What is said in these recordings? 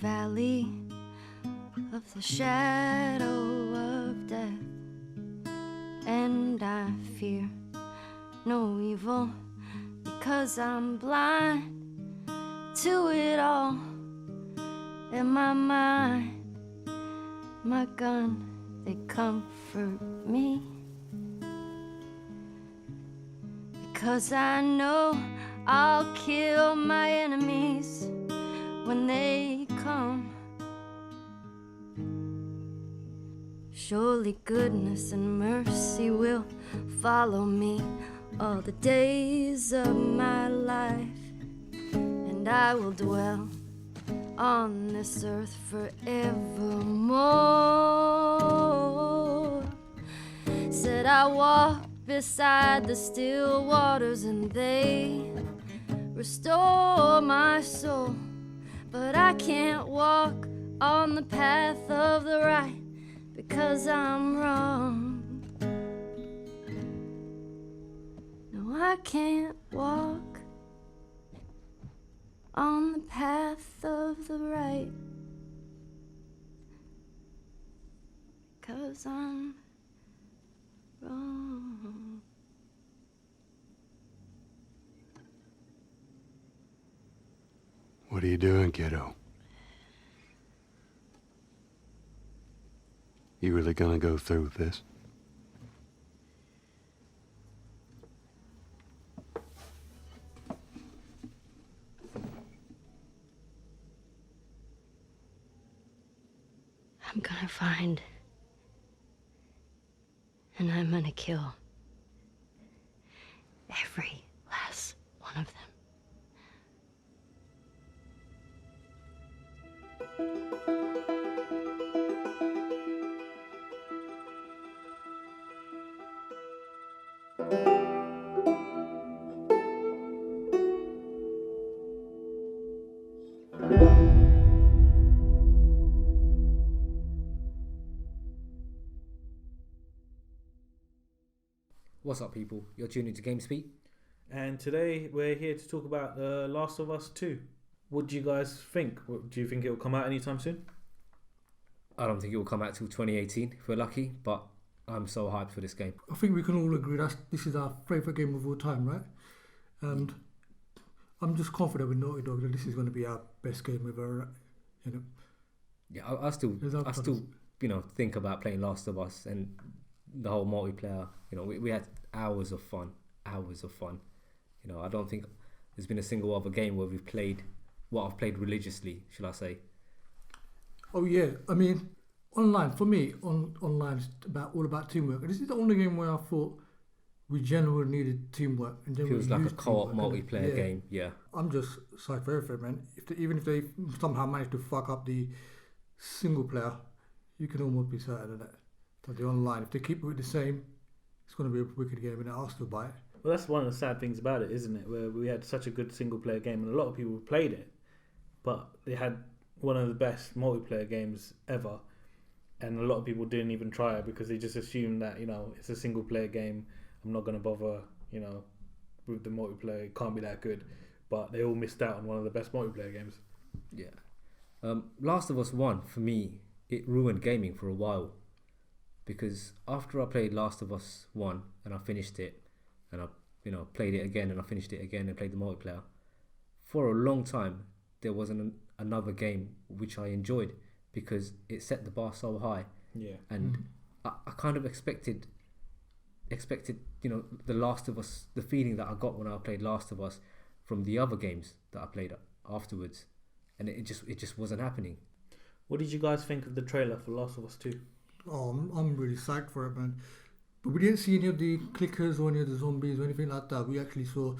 valley of the shadow of death, and I fear no evil because I'm blind to it all. In my mind, my gun, they comfort me, because I know I'll kill my enemies when they come. Surely goodness and mercy will follow me all the days of my life, and I will dwell on this earth forevermore. Said I walk beside the still waters and they restore my soul, but I can't walk on the path of the right because I'm wrong. No, I can't walk on the path of the right because I'm wrong. What are you doing, kiddo? You really gonna go through with this? I'm gonna find, and I'm gonna kill every last one of them. What's up, people? You're tuning to GameSpeak. And today we're here to talk about The Last of Us 2. What do you guys think? Do you think it will come out anytime soon? I don't think it will come out till 2018 if we're lucky, but I'm so hyped for this game. I think we can all agree this is our favourite game of all time, right? And I'm just confident with Naughty Dog that this is going to be our best game ever, you know. Yeah, I still, think about playing Last of Us and the whole multiplayer. You know, we had hours of fun. You know, I don't think there's been a single other game where we've played what I've played religiously, should I say. Oh yeah, I mean, online, for me, online is all about teamwork. And this is the only game where I thought we genuinely needed teamwork. And Feels like a co-op multiplayer game, yeah. I'm just psyched for everything, man. Even if they somehow manage to fuck up the single player, you can almost be certain of that. But the online, if they keep it the same, it's going to be a wicked game, and I'll still buy it. Well, that's one of the sad things about it, isn't it? Where we had such a good single player game and a lot of people played it, but they had one of the best multiplayer games ever, and a lot of people didn't even try it because they just assumed that, you know, it's a single player game, I'm not going to bother, you know, with the multiplayer, it can't be that good. But they all missed out on one of the best multiplayer games. Yeah. Last of Us 1, for me, it ruined gaming for a while. Because after I played Last of Us 1 and I finished it, and I played it again and I finished it again and played the multiplayer, for a long time there wasn't another game which I enjoyed because it set the bar so high. Yeah. And I kind of expected, the Last of Us, the feeling that I got when I played Last of Us from the other games that I played afterwards, and it just wasn't happening. What did you guys think of the trailer for Last of Us 2? Oh, I'm really psyched for it, man. But we didn't see any of the clickers or any of the zombies or anything like that. We actually saw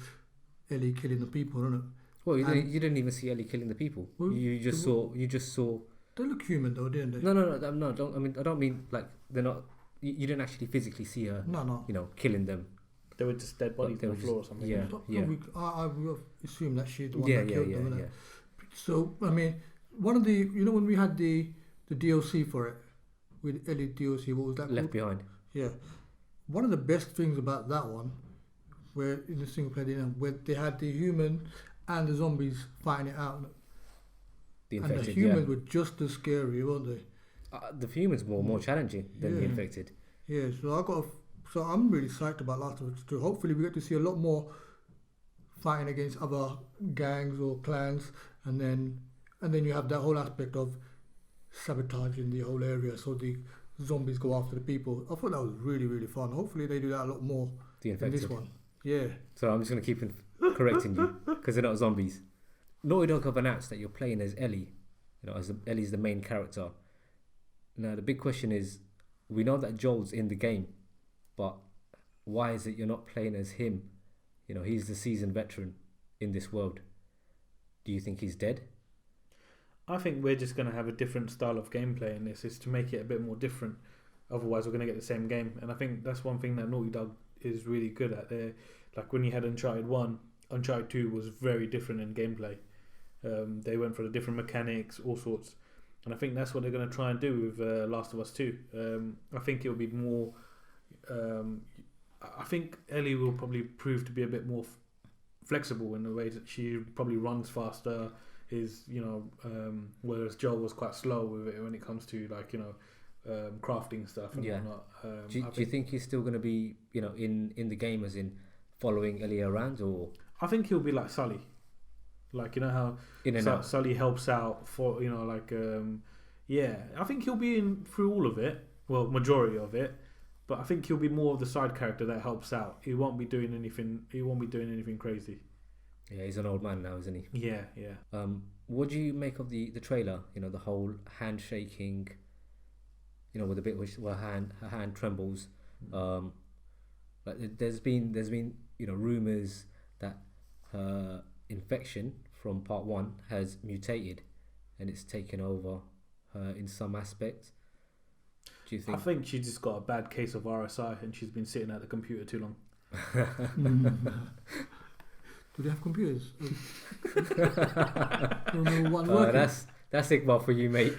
Ellie killing the people, didn't it? Well, you didn't even see Ellie killing the people. Well, you just saw. They look human though, didn't they? No. I don't mean like they're not. You didn't actually physically see her. No. Killing them. They were just dead bodies on the floor or something. Yeah. I would assume that she's the one that killed them. Yeah. So I mean, one of the when we had the DLC for it with Ellie DLC, what was that Left called? Behind. Yeah. One of the best things about that one, where in the single player, where they had the human and the zombies fighting it out. the And the infected. humans were just as scary, weren't they? The humans were more challenging than the Yeah. infected. Yeah, so I'm really psyched about Last of Us 2. Hopefully we get to see a lot more fighting against other gangs or clans, and then you have that whole aspect of sabotaging the whole area so the zombies go after the people. I thought that was really, really fun. Hopefully they do that a lot more The in infected. this one. Yeah. So I'm just going to keep correcting you because they're not zombies. Naughty Dog have announced that you're playing as Ellie. Ellie's the main character. Now the big question is, we know that Joel's in the game, but why is it you're not playing as him? He's the seasoned veteran in this world. Do you think he's dead? I think we're just going to have a different style of gameplay in this, is to make it a bit more different. Otherwise, we're going to get the same game. And I think that's one thing that Naughty Dog is really good at. Like when you had Uncharted 1, Uncharted 2 was very different in gameplay. They went for the different mechanics, all sorts. And I think that's what they're going to try and do with Last of Us 2. I think it'll be more... I think Ellie will probably prove to be a bit more flexible in the way that she probably runs faster. Whereas Joel was quite slow with it when it comes to crafting stuff and whatnot. Do you think he's still going to be in the game, as in following Ellie around, or? I think he'll be like Sully. Like, how In and out. Sully helps out for, I think he'll be in through all of it. Well, majority of it. But I think he'll be more of the side character that helps out. He won't be doing anything crazy. Yeah, he's an old man now, isn't he? Yeah. What do you make of the trailer? The whole handshaking. With the bit where her hand trembles. There's been rumors that her infection from part 1 has mutated, and it's taken over her in some aspects. Do you think? I think she just got a bad case of RSI, and she's been sitting at the computer too long. Do they have computers? Don't know what working. That's Iqbal for you, mate.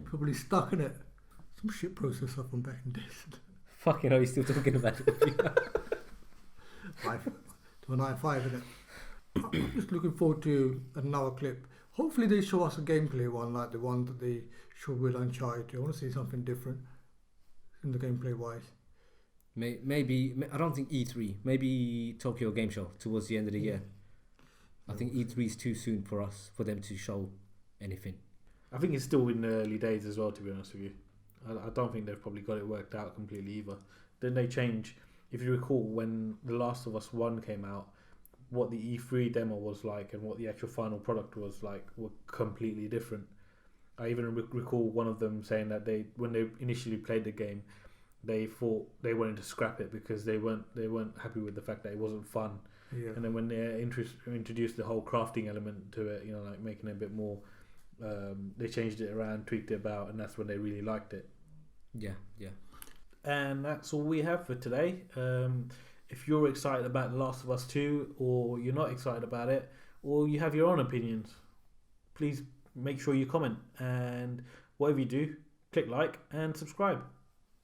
Probably stuck in it. Some shit processor from back in days. Fucking hell, you're still talking about it. To an i5, isn't it? I'm just looking forward to another clip. Hopefully they show us a gameplay one like the one that they showed with Uncharted 2. I want to see something different in the gameplay wise. Maybe, I don't think E3. Maybe Tokyo Game Show towards the end of the year. I think E3 is too soon for them to show anything. I think it's still in the early days as well, to be honest with you. I don't think they've probably got it worked out completely either. Then they change. If you recall, when The Last of Us 1 came out, what the E3 demo was like and what the actual final product was like were completely different. I even recall one of them saying that when they initially played the game, they thought they wanted to scrap it because they weren't happy with the fact that it wasn't fun. Yeah. And then when they introduced the whole crafting element to it, like making it a bit more, they changed it around, tweaked it about, and that's when they really liked it. Yeah. And that's all we have for today. If you're excited about The Last of Us 2, or you're not excited about it, or you have your own opinions, please make sure you comment. And whatever you do, click like and subscribe.